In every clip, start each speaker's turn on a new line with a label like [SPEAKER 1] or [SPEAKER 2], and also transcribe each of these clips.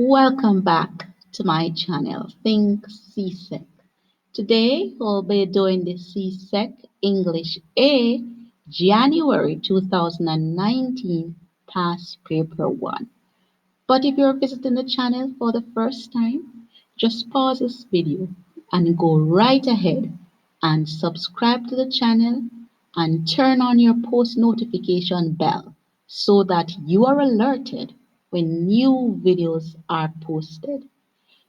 [SPEAKER 1] Welcome back to my channel, Think CSEC. Today we'll be doing the CSEC English A January 2019 past paper 1. But if you're visiting the channel for the first time, just pause this video and go right ahead and subscribe to the channel and turn on your post notification bell so that you are alerted when new videos are posted.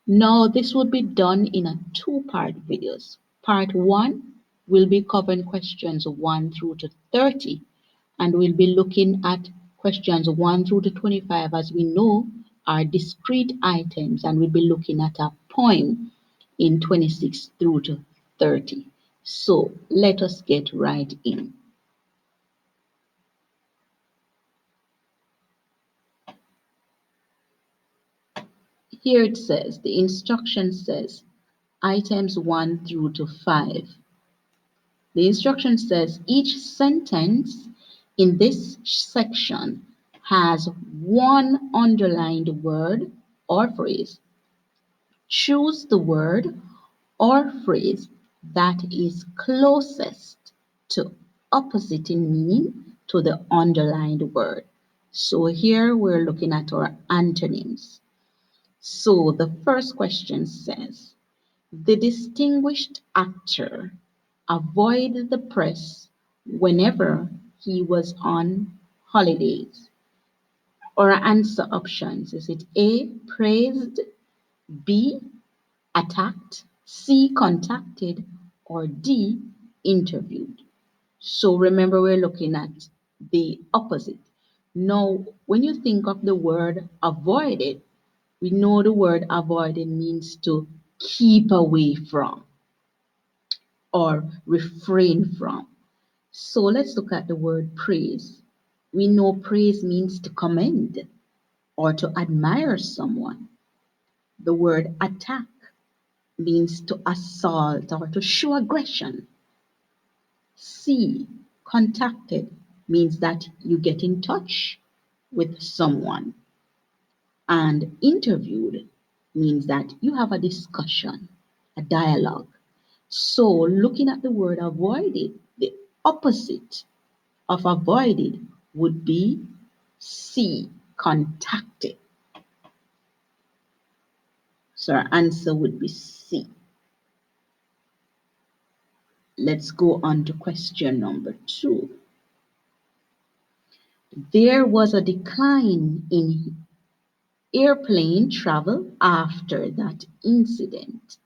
[SPEAKER 1] Now, this would be done in a two-part videos. Part 1 will be covering questions 1 through to 30, and we'll be looking at questions 1 through to 25, as we know are discrete items, and we'll be looking at a poem in 26 through to 30. So let us get right in. Here it says, the instruction says, items 1 through to 5. The instruction says each sentence in this section has one underlined word or phrase. Choose the word or phrase that is closest to opposite in meaning to the underlined word. So here we're looking at our antonyms. So the first question says, the distinguished actor avoided the press whenever he was on holidays. Or answer options, is it A, praised, B, attacked, C, contacted, or D, interviewed? So remember, we're looking at the opposite. Now, when you think of the word avoided, we know the word avoided means to keep away from or refrain from. So let's look at the word praise. We know praise means to commend or to admire someone. The word attack means to assault or to show aggression. C, contacted, means that you get in touch with someone. And interviewed means that you have a discussion, a dialogue. So looking at the word avoided, the opposite of avoided would be C, contacted. So our answer would be C. Let's go on to question number 2. There was a decline in airplane travel after that incident.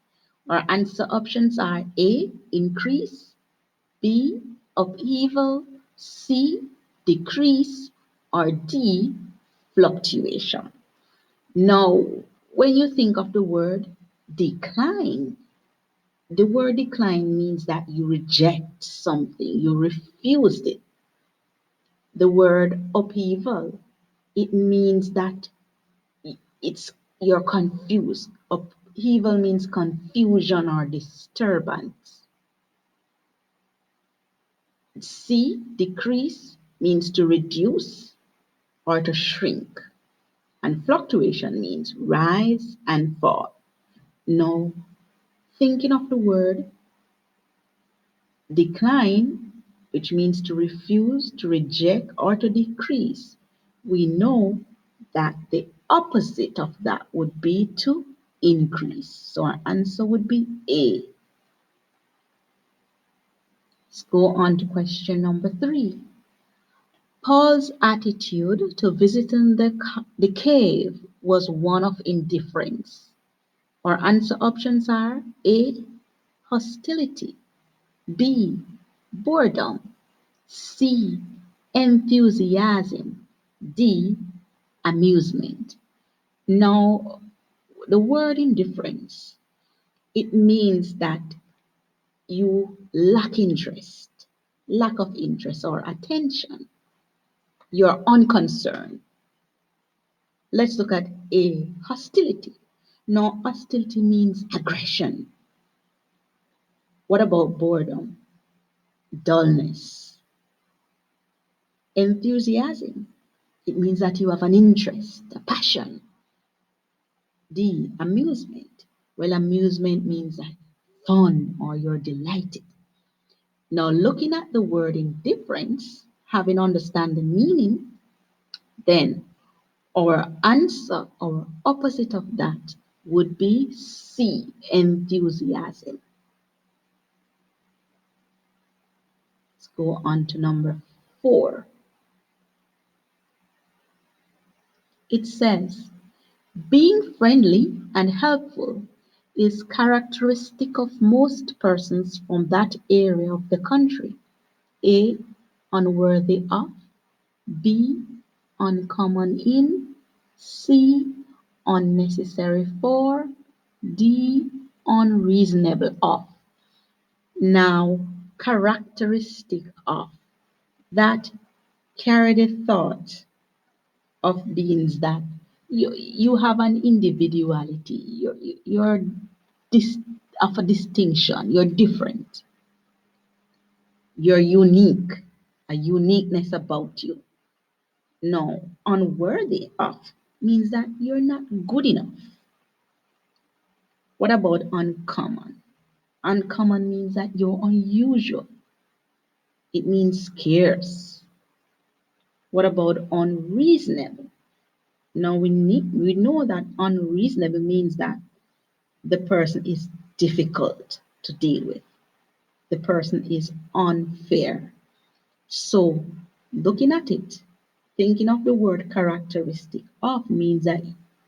[SPEAKER 1] Our answer options are A, increase, B, upheaval, C, decrease, or D, fluctuation. Now, when you think of the word decline, the word decline means that you reject something, you refused it. The word upheaval, it means that it's you're confused. Upheaval means confusion or disturbance. C, decrease, means to reduce or to shrink. And fluctuation means rise and fall. Now, thinking of the word decline, which means to refuse, to reject, or to decrease, we know that the opposite of that would be to increase. So our answer would be A. Let's go on to question number 3. Paul's attitude to visiting the cave was one of indifference. Our answer options are A, hostility, B, boredom, C, enthusiasm, D, amusement. Now, the word indifference, it means that you lack interest, lack of interest or attention. You're unconcerned. Let's look at A, hostility. Now, hostility means aggression. What about boredom? Dullness. Enthusiasm. It means that you have an interest, a passion. D, amusement. Well, amusement means like fun or you're delighted. Now, looking at the word indifference, having understand the meaning, then our answer or opposite of that would be C, enthusiasm. Let's go on to number 4. It says, being friendly and helpful is characteristic of most persons from that area of the country. A, unworthy of. B, uncommon in. C, unnecessary for. D, unreasonable of. Now, characteristic of. That carry the thought of beings that you have an individuality. You're dis, of a distinction. You're different. You're unique. A uniqueness about you. No, unworthy of means that you're not good enough. What about uncommon? Uncommon means that you're unusual. It means scarce. What about unreasonable? Now we know that unreasonable means that the person is difficult to deal with. The person is unfair. So looking at it, thinking of the word characteristic of means that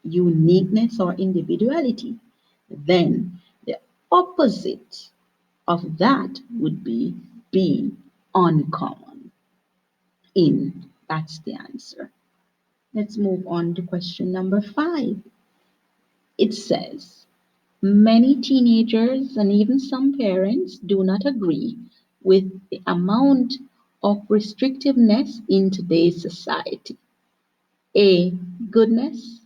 [SPEAKER 1] uniqueness or individuality. Then the opposite of that would be uncommon. In. That's the answer. Let's move on to question number 5. It says, many teenagers and even some parents do not agree with the amount of restrictiveness in today's society. A, goodness.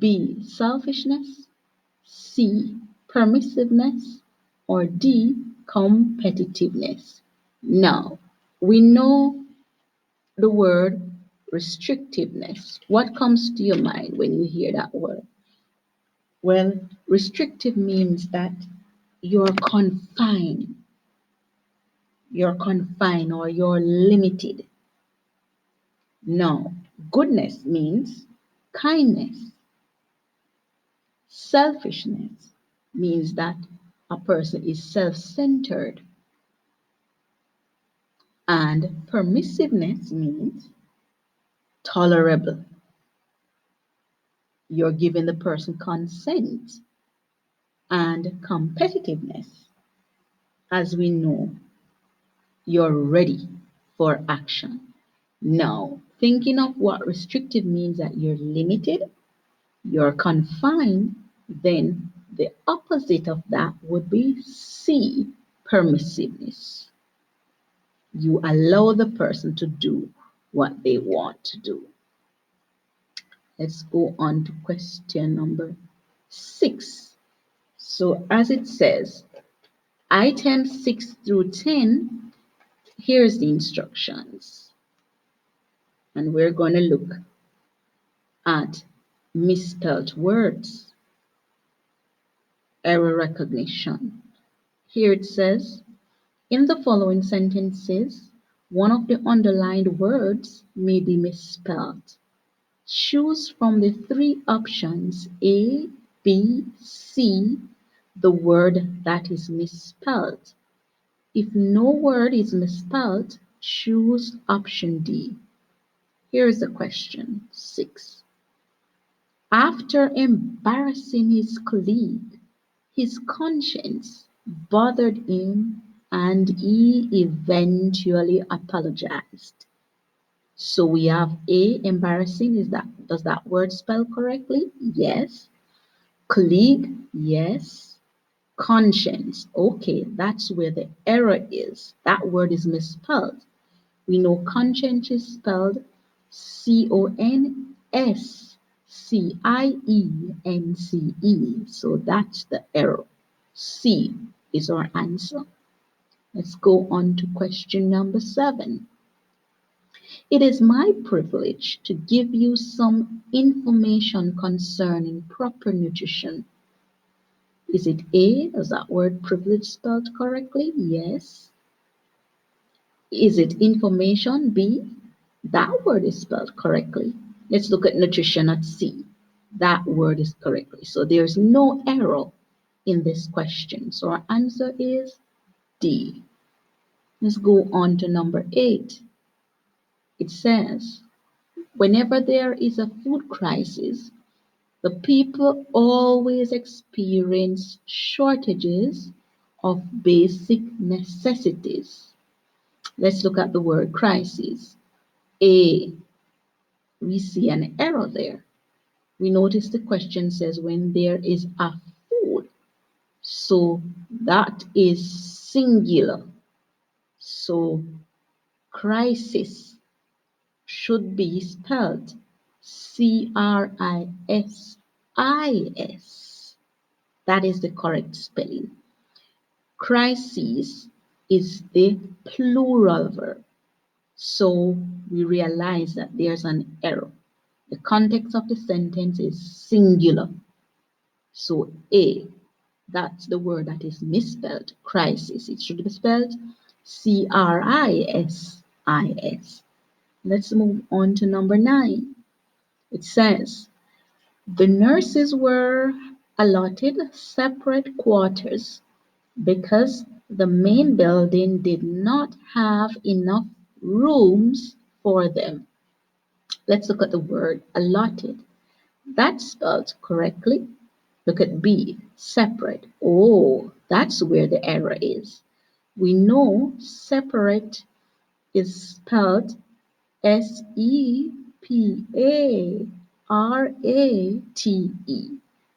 [SPEAKER 1] B, selfishness. C, permissiveness. Or D, competitiveness. Now, we know the word restrictiveness. What comes to your mind when you hear that word? Well, restrictive means that you're confined. You're confined or you're limited. No, goodness means kindness. Selfishness means that a person is self centered. And permissiveness means tolerable. You're giving the person consent. And competitiveness, as we know, you're ready for action. Now, thinking of what restrictive means that you're limited, you're confined, then the opposite of that would be C, permissiveness. You allow the person to do what they want to do. Let's go on to question number 6. So, as it says, items 6 through 10, here's the instructions. And we're going to look at misspelled words, error recognition. Here it says, in the following sentences, one of the underlined words may be misspelled. Choose from the 3 options A, B, C, the word that is misspelled. If no word is misspelled, choose option D. Here is the question 6. After embarrassing his colleague, his conscience bothered him and he eventually apologized. So we have A, embarrassing. Does that word spell correctly? Yes. Colleague? Yes. Conscience. Okay, that's where the error is. That word is misspelled. We know conscience is spelled Conscience. So that's the error. C is our answer. Let's go on to question number 7. It is my privilege to give you some information concerning proper nutrition. Is it A? Is that word privilege spelled correctly? Yes. Is it information? B? That word is spelled correctly. Let's look at nutrition at C. That word is correctly. So there's no error in this question. So our answer is D. Let's go on to number 8. It says, whenever there is a food crisis, the people always experience shortages of basic necessities. Let's look at the word crisis. A, we see an error there. We notice the question says when there is a food. So that is singular. So crisis should be spelled Crisis. That is the correct spelling. Crises is the plural verb. So we realize that there's an error. The context of the sentence is singular. So A, that's the word that is misspelled, crisis. It should be spelled Crisis. Let's move on to number 9. It says, the nurses were allotted separate quarters because the main building did not have enough rooms for them. Let's look at the word allotted. That's spelled correctly. Look at B, separate. Oh, that's where the error is. We know separate is spelled Separate.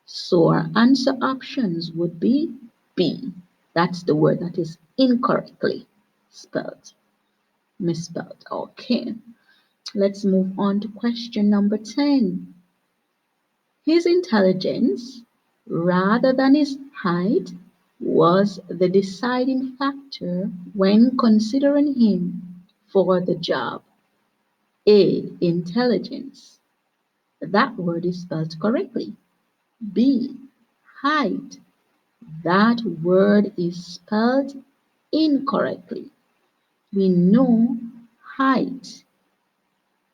[SPEAKER 1] So our answer options would be B. That's the word that is incorrectly spelled, misspelled. Okay, let's move on to question number 10. His intelligence, rather than his height, was the deciding factor when considering him for the job. A. Intelligence. That word is spelled correctly. B. Height. That word is spelled incorrectly. We know height.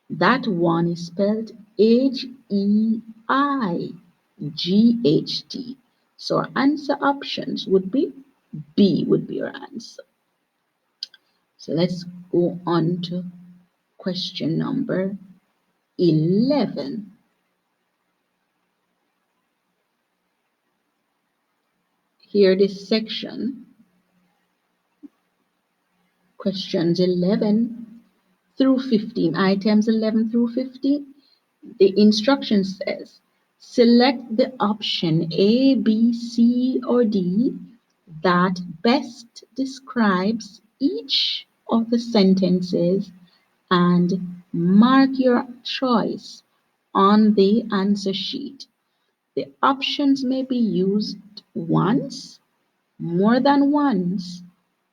[SPEAKER 1] That one is spelled Height. So our answer options would be B would be our answer. So let's go on to question number 11. Here this section, questions 11 through 15, items 11 through 15, the instruction says, select the option A, B, C, or D that best describes each of the sentences and mark your choice on the answer sheet. The options may be used once, more than once,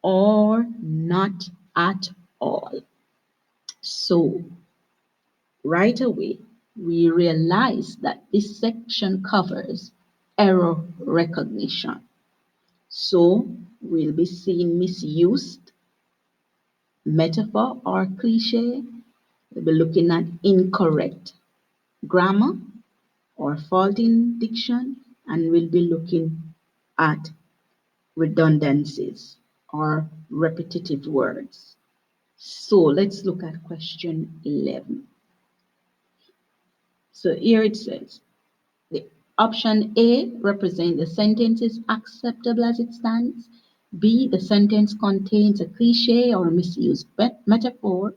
[SPEAKER 1] or not at all. So right away, we realize that this section covers error recognition. So we'll be seeing misused, metaphor or cliche. We'll be looking at incorrect grammar or fault in diction, and we'll be looking at redundancies or repetitive words. So let's look at question 11. So here it says, the option A represents the sentence is acceptable as it stands. B, the sentence contains a cliche or misused metaphor.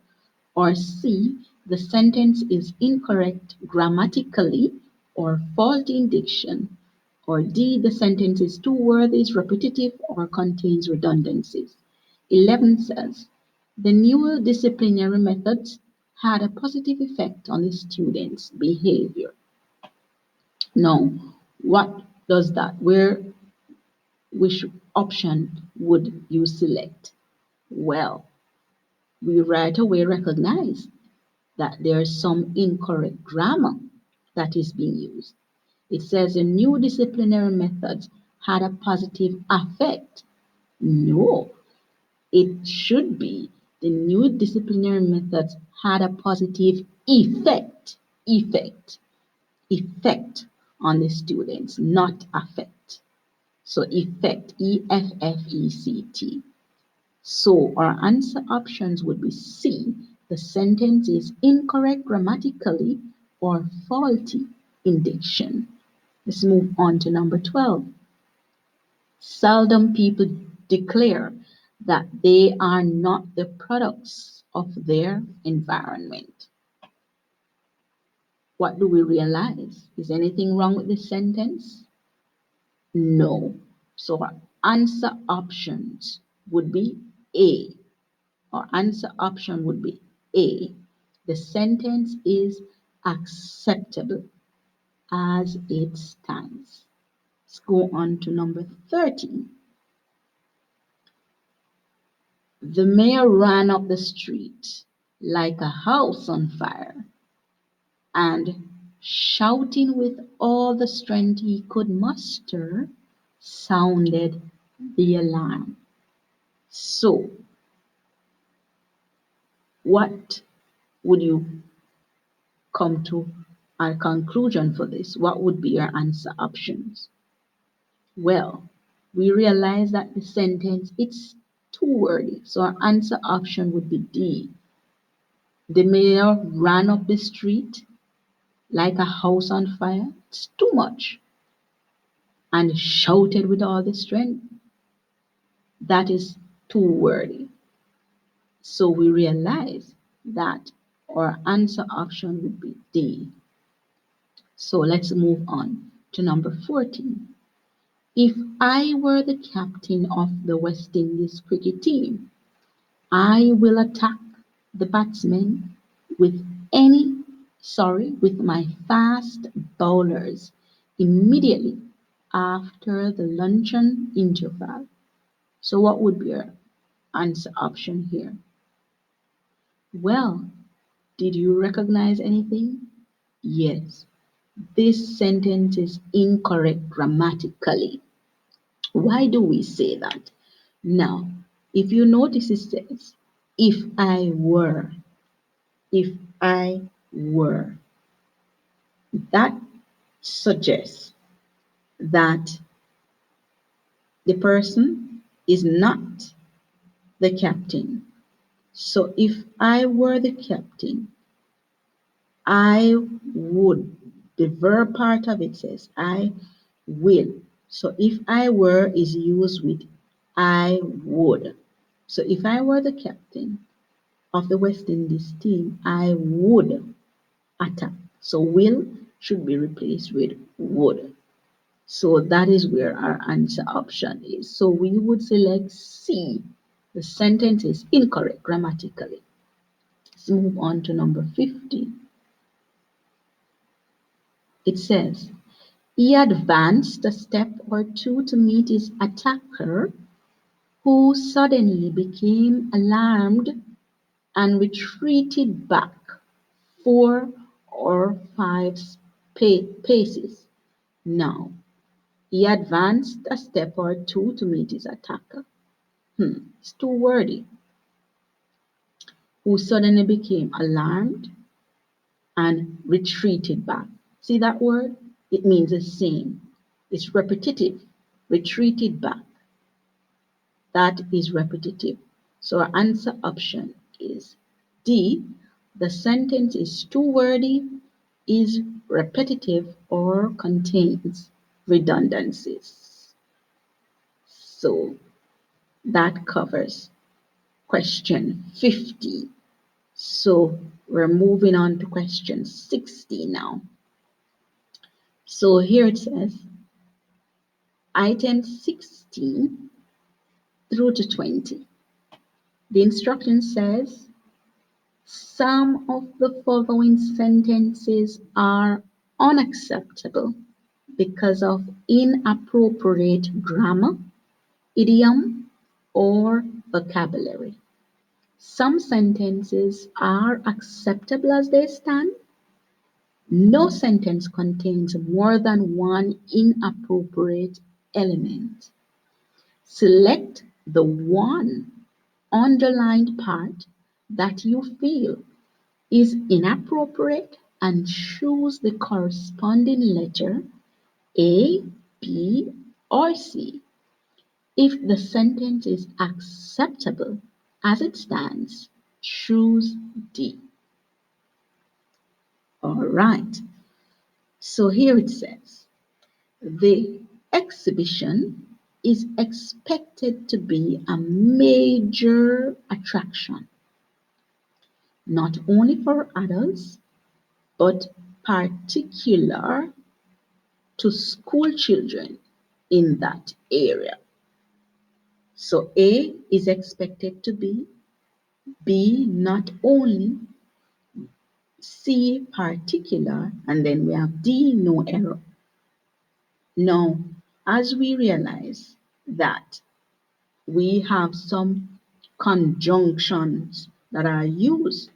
[SPEAKER 1] Or C, the sentence is incorrect grammatically or faulty in diction. Or D, the sentence is two words, repetitive, or contains redundancies. 11 says, the new disciplinary methods had a positive effect on the students' behavior. Now, what does that? Which option would you select? Well, we right away recognize that there's some incorrect grammar that is being used. It says the new disciplinary methods had a positive effect. No, it should be the new disciplinary methods had a positive effect, effect on the students, not affect. So effect, E-F-F-E-C-T. So our answer options would be C. The sentence is incorrect grammatically or faulty in diction. Let's move on to number 12. Seldom people declare that they are not the products of their environment. What do we realize? Is anything wrong with this sentence? No. So our answer options would be A. Our answer option would be A. The sentence is acceptable as it stands. Let's go on to number 13. The mayor ran up the street like a house on fire and, shouting with all the strength he could muster, sounded the alarm. So, what would you come to a conclusion for this? What would be your answer options? Well, we realize that the sentence it's too wordy, so our answer option would be D. The mayor ran up the street like a house on fire. It's too much. And shouted with all the strength. That is too wordy. So we realize that our answer option would be D. So let's move on to number 14. If I were the captain of the West Indies cricket team, I will attack the batsmen with with my fast bowlers immediately after the luncheon interval. So what would be your answer option here? Well, did you recognize anything? Yes, this sentence is incorrect grammatically. Why do we say that? Now, if you notice, it says, if I were, if I were. That suggests that the person is not the captain. So if I were the captain, I would. The verb part of it says I will. So if I were is used with I would. So if I were the captain of the West Indies team, I would attack. So will should be replaced with would. So that is where our answer option is. So we would select C. The sentence is incorrect grammatically. Let's move on to number 15. It says, he advanced a step or two to meet his attacker, who suddenly became alarmed and retreated back 4 or 5 paces. Now, he advanced a step or two to meet his attacker. It's too wordy. Who suddenly became alarmed and retreated back. See that word? It means the same. It's repetitive. Retreated back. That is repetitive. So our answer option is D. The sentence is too wordy, is repetitive, or contains redundancies. So that covers question 50. So we're moving on to question 60 now. So here it says, item 16 through to 20. The instruction says, some of the following sentences are unacceptable because of inappropriate grammar, idiom, or vocabulary. Some sentences are acceptable as they stand. No sentence contains more than one inappropriate element. Select the one underlined part that you feel is inappropriate and choose the corresponding letter A, B, or C. If the sentence is acceptable as it stands, choose D. All right. So here it says, the exhibition is expected to be a major attraction, not only for adults, but particular to school children in that area. So A is expected to be, B not only, C particular, and then we have D no error. Now, as we realize that we have some conjunctions that are used,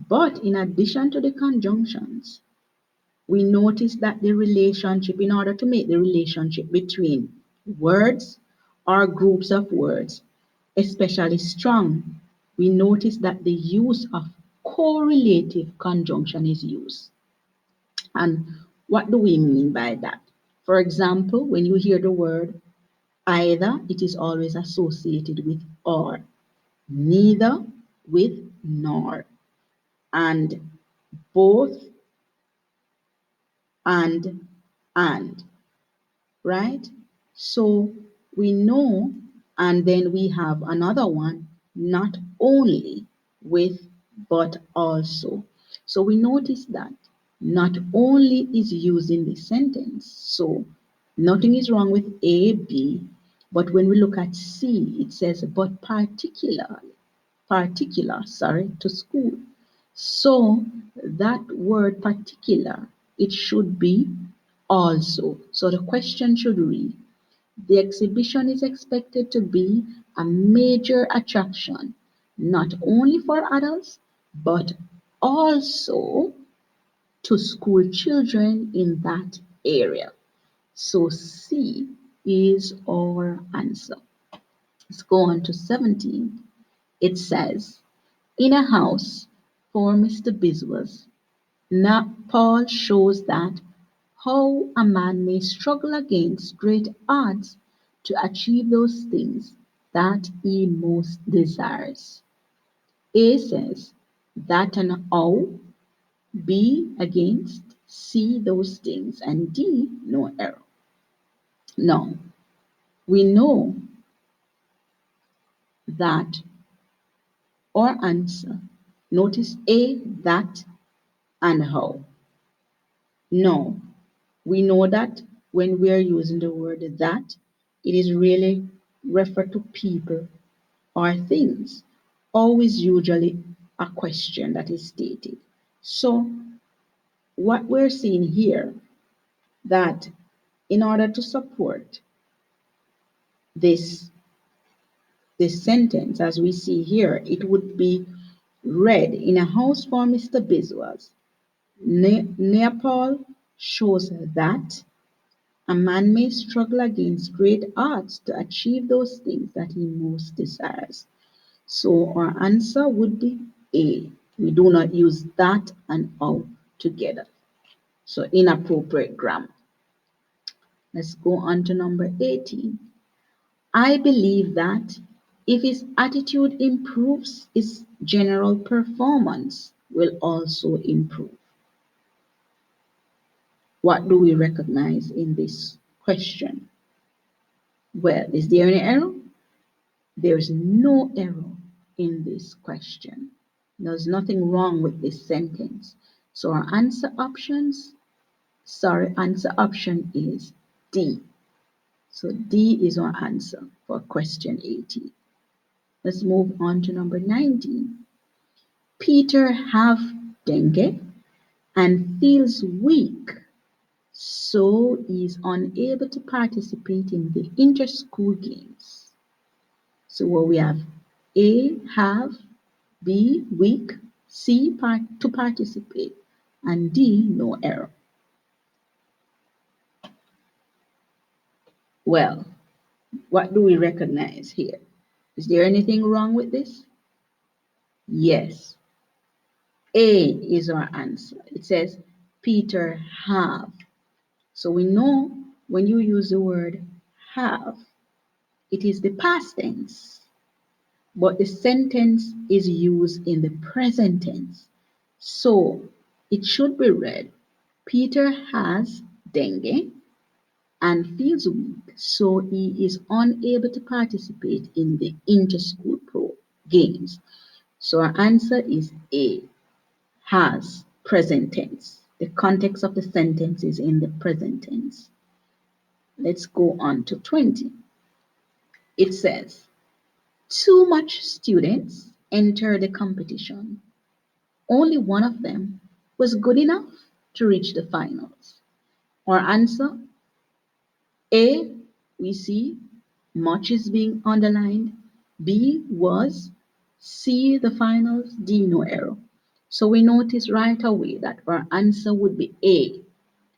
[SPEAKER 1] but in addition to the conjunctions, we notice that the relationship, in order to make the relationship between words or groups of words especially strong, we notice that the use of correlative conjunction is used. And what do we mean by that? For example, when you hear the word either, it is always associated with or, neither with nor, and both and, right? So we know, and then we have another one, not only with, but also. So we notice that not only is used in the sentence, so nothing is wrong with A, B, but when we look at C, it says, but particular, to school. So that word particular, it should be also. So the question should read, the exhibition is expected to be a major attraction, not only for adults, but also to school children in that area. So C is our answer. Let's go on to 17. It says, in a house for Mr. Biswas, now Paul shows that how a man may struggle against great odds to achieve those things that he most desires. A says that and how, B against, C those things, and D no error. Now, we know that our answer, notice A, that, and how. No, we know that when we are using the word that, it is really referred to people or things. Always usually a question that is stated. So what we're seeing here, that in order to support this this sentence as we see here, it would be read in a house for Mr. Biswas. Nepal shows that a man may struggle against great odds to achieve those things that he most desires. So our answer would be A. We do not use that and how together. So inappropriate grammar. Let's go on to number 18. I believe that if his attitude improves, his general performance will also improve. What do we recognize in this question? Well, is there any error? There is no error in this question. There's nothing wrong with this sentence. So our answer option is D. So D is our answer for question 18. Let's move on to number 19. Peter have dengue and feels weak, so is unable to participate in the inter-school games. So what we have, A, have, B, weak, C, to participate, and D, no error. Well, what do we recognize here? Is there anything wrong with this? Yes. A is our answer. It says Peter have. So we know when you use the word have, it is the past tense, but the sentence is used in the present tense. So it should be read, Peter has dengue and feels weak, so he is unable to participate in the inter-school pro games. So our answer is A, has, present tense. The context of the sentence is in the present tense. Let's go on to 20. It says, too much students enter the competition. Only one of them was good enough to reach the finals. Our answer, A, we see much is being underlined. B, was. C, the finals. D, no error. So we notice right away that our answer would be A.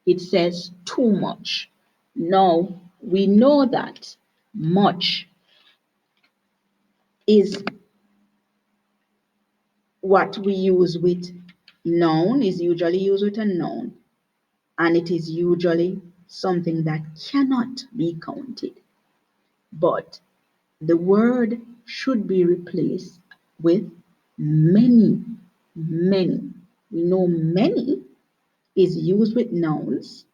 [SPEAKER 1] It says too much. Now, we know that much is what we use with noun, is usually used with a noun, and it is usually something that cannot be counted. But the word should be replaced with many, many. We know many is used with nouns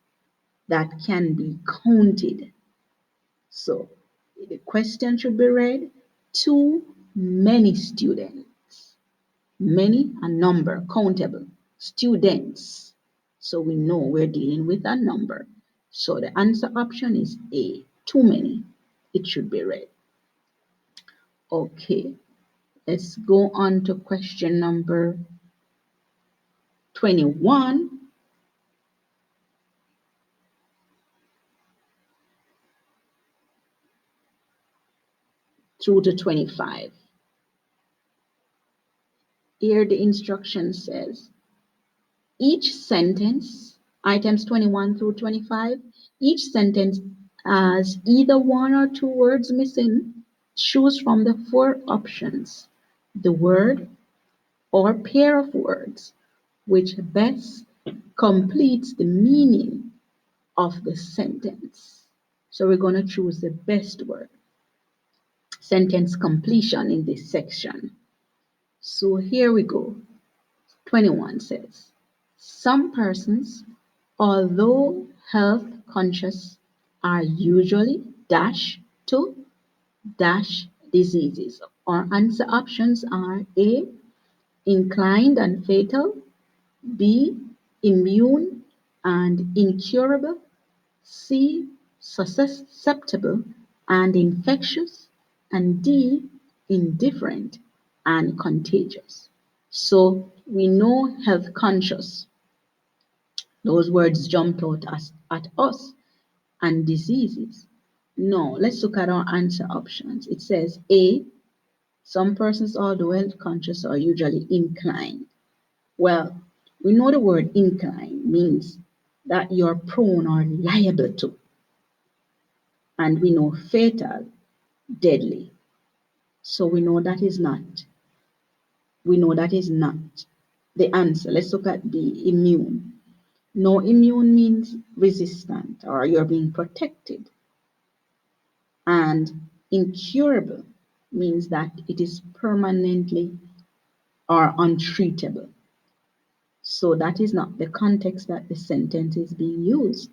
[SPEAKER 1] that can be counted. So the question should be read, too many students. Many, a number, countable. Students. So we know we're dealing with a number. So the answer option is A, too many. It should be read. Okay, let's go on to question number 21 through to 25. Here the instruction says, each sentence, items 21 through 25, each sentence has either one or two words missing. Choose from the four options the word or pair of words which best completes the meaning of the sentence. So we're going to choose the best word. Sentence completion in this section. So here we go. 21 says, some persons, although health conscious, are usually dash to dash diseases. Our answer options are A, inclined and fatal, B, immune and incurable, C, susceptible and infectious, and D, indifferent and contagious. So we know health conscious. Those words jumped out at us. And diseases. No, let's look at our answer options. It says A, some persons, although health conscious, are usually inclined. Well, we know the word inclined means that you're prone or liable to. And we know fatal, deadly. So we know that is not. We know that is not the answer. Let's look at B, immune. No, immune means resistant or you're being protected. And incurable means that it is permanently or untreatable. So that is not the context that the sentence is being used.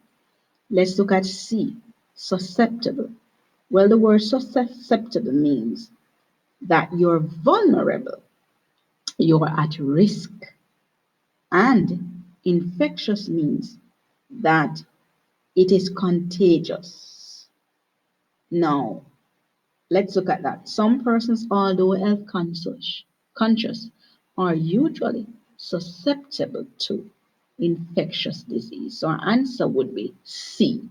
[SPEAKER 1] Let's look at C, susceptible. Well, the word susceptible means that you're vulnerable, you're at risk. And infectious means that it is contagious. Now, let's look at that. Some persons, although health conscious, are usually susceptible to infectious disease. So our answer would be C.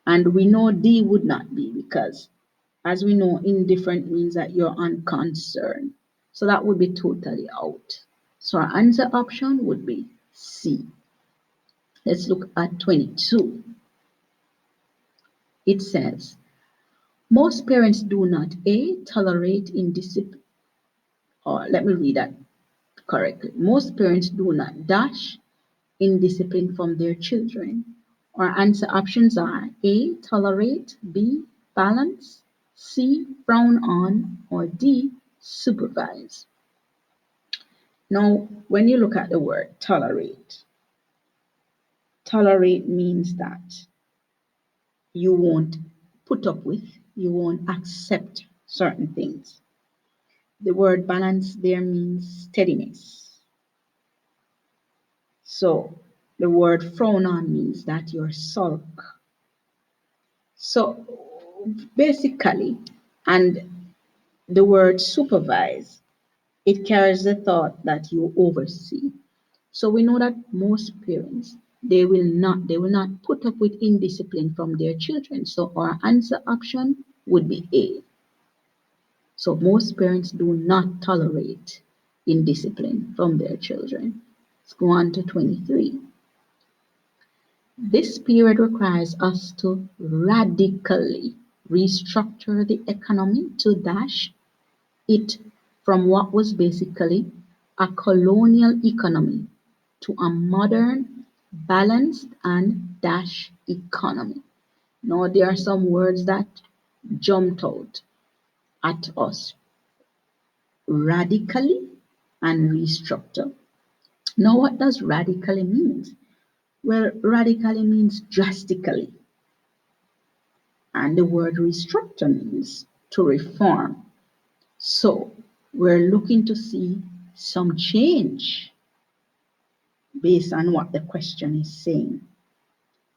[SPEAKER 1] And we know D would not be because, as we know, indifferent means that you're unconcerned. So that would be totally out. So our answer option would be C. Let's look at 22. It says, most parents do not A, tolerate indiscipline, or let me read that correctly. Most parents do not dash indiscipline from their children. Our answer options are A, tolerate, B, balance, C, frown on, or D, supervise. Now, when you look at the word tolerate means that you won't put up with, you won't accept certain things. The word balance there means steadiness. So the word frown on means that you're sulk. So basically, and the word supervise, it carries the thought that you oversee. So we know that most parents they will not put up with indiscipline from their children. So our answer option would be A. So most parents do not tolerate indiscipline from their children. Let's go on to 23. This period requires us to radically restructure the economy to dash it from what was basically a colonial economy to a modern, balanced, and dash economy. Now, there are some words that jumped out at us: radically and restructure. Now, what does radically mean? Well, radically means drastically, and the word restructure means to reform. So, we're looking to see some change based on what the question is saying.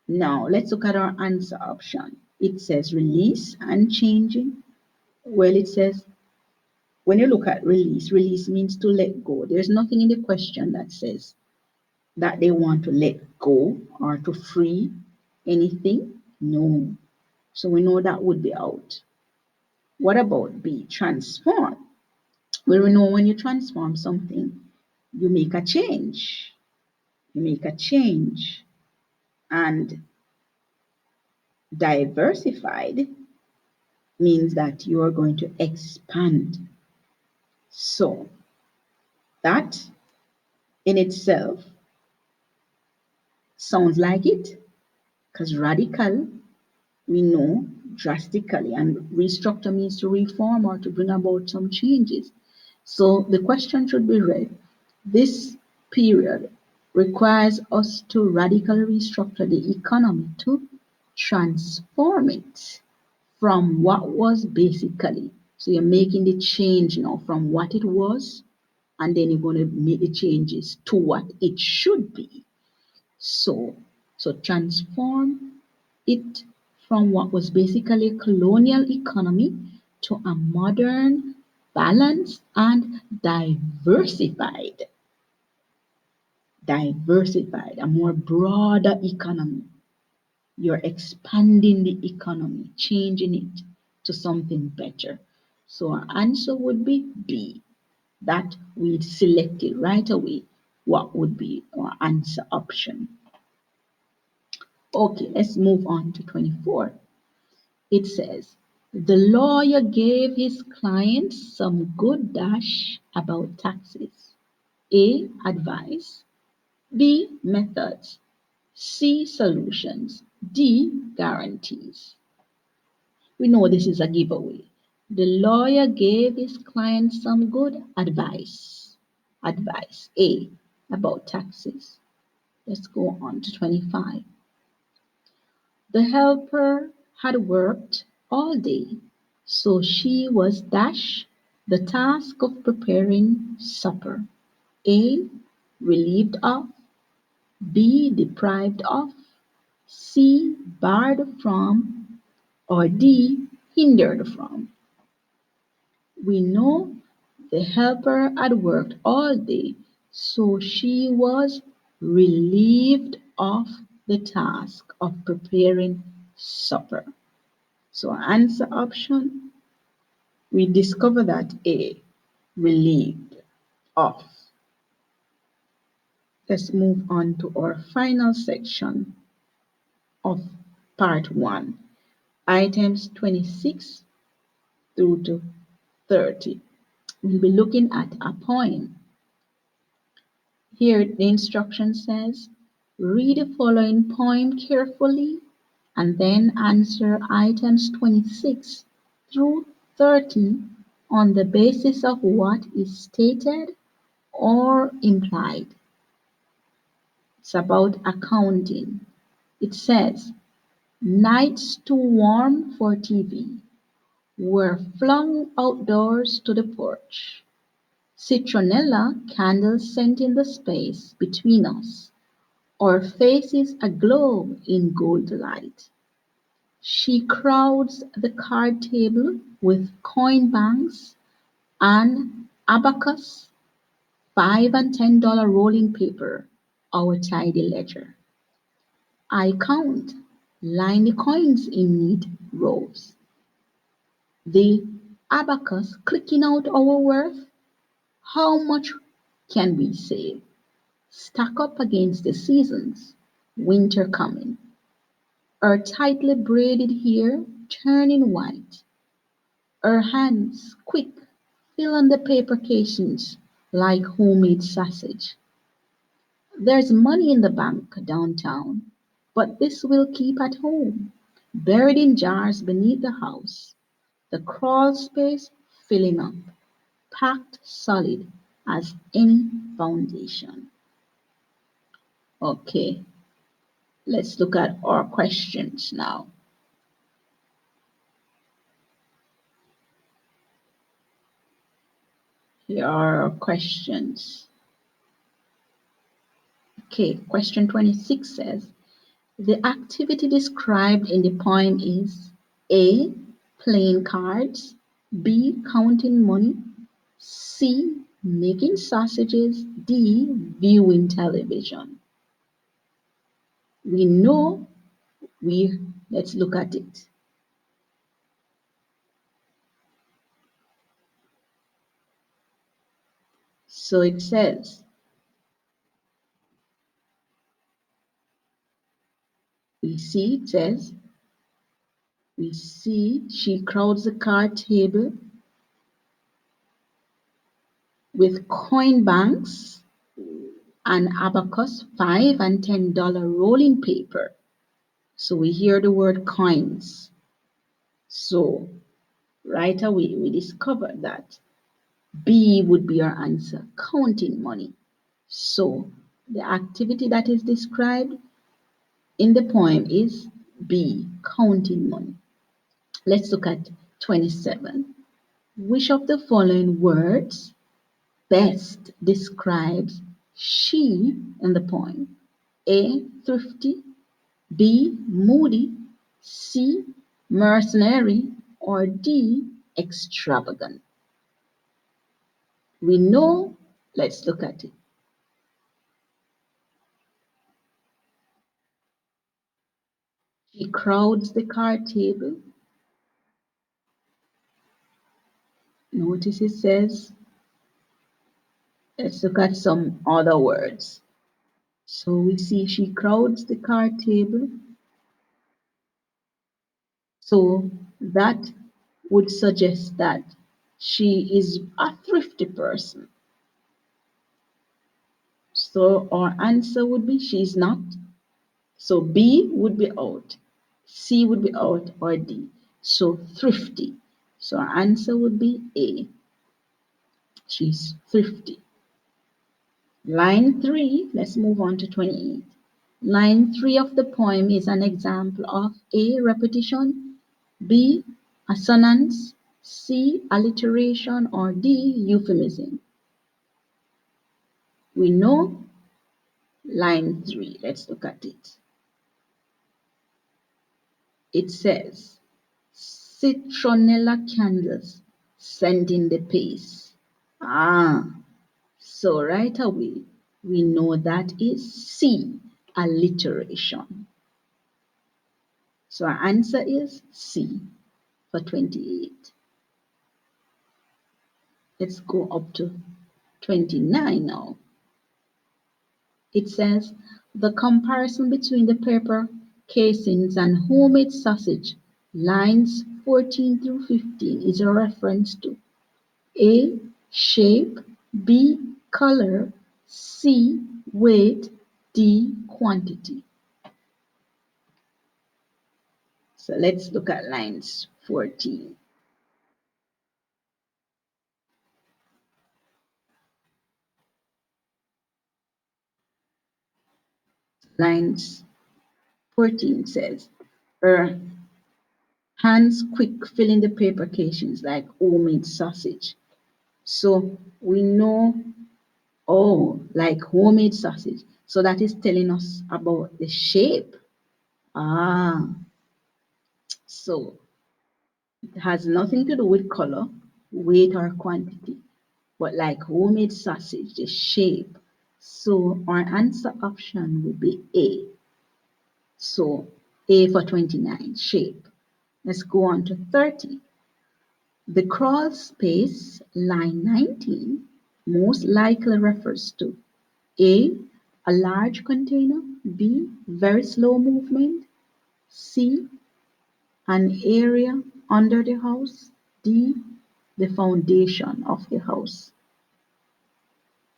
[SPEAKER 1] Now, let's look at our answer option. It says release and changing. Well, it says when you look at release means to let go. There's nothing in the question that says that they want to let go or to free anything. No. So we know that would be out. What about B, transform? Well, we know when you transform something, you make a change. You make a change. And diversified means that you are going to expand. So that in itself sounds like it, because radical, we know drastically, and restructure means to reform or to bring about some changes. So the question should be read, this period requires us to radically restructure the economy to transform it from what was basically. So you're making the change now from what it was, and then you're going to make the changes to what it should be. So, so transform it from what was basically a colonial economy to a modern, balanced, and diversified, a more broader economy. You're expanding the economy, changing it to something better. So our answer would be B. That we'd select it right away. What would be our answer option? Okay, let's move on to 24. It says, the lawyer gave his client some good dash about taxes. A, advice. B, methods. C, solutions. D, guarantees. We know this is a giveaway. The lawyer gave his client some good advice. Advice A, about taxes. Let's go on to 25. The helper had worked all day, so she was dash the task of preparing supper. A, relieved of. B, deprived of. C, barred from. Or D, hindered from. We know the helper had worked all day, so she was relieved of the task of preparing supper. So answer option, we discover that A, relieved of. Let's move on to our final section of part 1, items 26 through to 30. We'll be looking at a poem. Here the instruction says, read the following poem carefully and then answer items 26 through 30 on the basis of what is stated or implied. It's about accounting. It says, nights too warm for TV were flung outdoors to the porch. Citronella candles scenting the space between us, our faces aglow in gold light. She crowds the card table with coin banks, an abacus, $5 and $10 rolling paper, our tidy ledger. I count, line the coins in neat rows. The abacus clicking out our worth. How much can we save? Stack up against the seasons, winter coming. Her tightly braided hair turning white. Her hands quick, fill on the paper casings like homemade sausage. There's money in the bank downtown, but this we'll keep at home, buried in jars beneath the house. The crawl space filling up, packed solid as any foundation. Okay, let's look at our questions now. Here are our questions. Okay, question 26 says, the activity described in the poem is A. Playing cards, B. Counting money, C. Making sausages, D. Viewing television. We know let's look at it. So it says, we see she crowds the card table with coin banks and abacus, $5 and $10 rolling paper. So we hear the word coins. So right away we discover that B would be our answer, counting money. So the activity that is described in the poem is B, counting money. Let's look at 27. Which of the following words best describes she in the poem? A, thrifty, B, moody, C, mercenary, or D, extravagant. We know, let's look at it. She crowds the card table. Notice it says, let's look at some other words. So we see she crowds the card table. So that would suggest that she is a thrifty person. So our answer would be she's not. So B would be out, C would be out, or D. So thrifty. So our answer would be A. She's thrifty. Line 3, let's move on to 28. Line 3 of the poem is an example of A, repetition, B, assonance, C, alliteration, or D, euphemism. We know line 3. Let's look at it. It says, citronella candles scenting the pace. So right away, we know that is C, alliteration. So our answer is C for 28. Let's go up to 29 now. It says, the comparison between the paper casings and homemade sausage, lines 14 through 15, is a reference to A. Shape, B. Color, C. Weight, D. Quantity. So let's look at lines 14. Lines 14 says, her hands quick filling the paper casings like homemade sausage. So we know, oh, like homemade sausage. So that is telling us about the shape. Ah, so it has nothing to do with color, weight, or quantity, but like homemade sausage, the shape. So our answer option would be A. So A for 29, shape. Let's go on to 30. The crawl space, line 19, most likely refers to A. A large container, B. Very slow movement, C. An area under the house, D. The foundation of the house.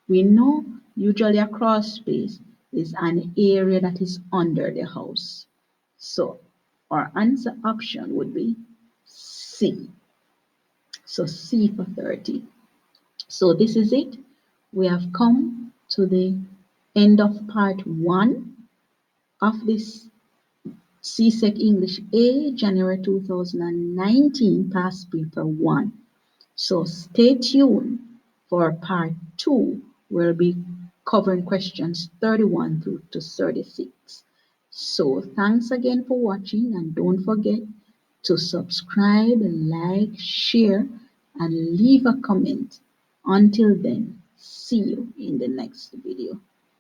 [SPEAKER 1] We know usually a crawl space is an area that is under the house. So our answer option would be C. So C for 30. So this is it. We have come to the end of part 1 of this CSEC English A January 2019 past paper 1. So stay tuned for part 2. We'll be covering questions 31 through to 36. So thanks again for watching, and don't forget to subscribe, like, share, and leave a comment. Until then, see you in the next video.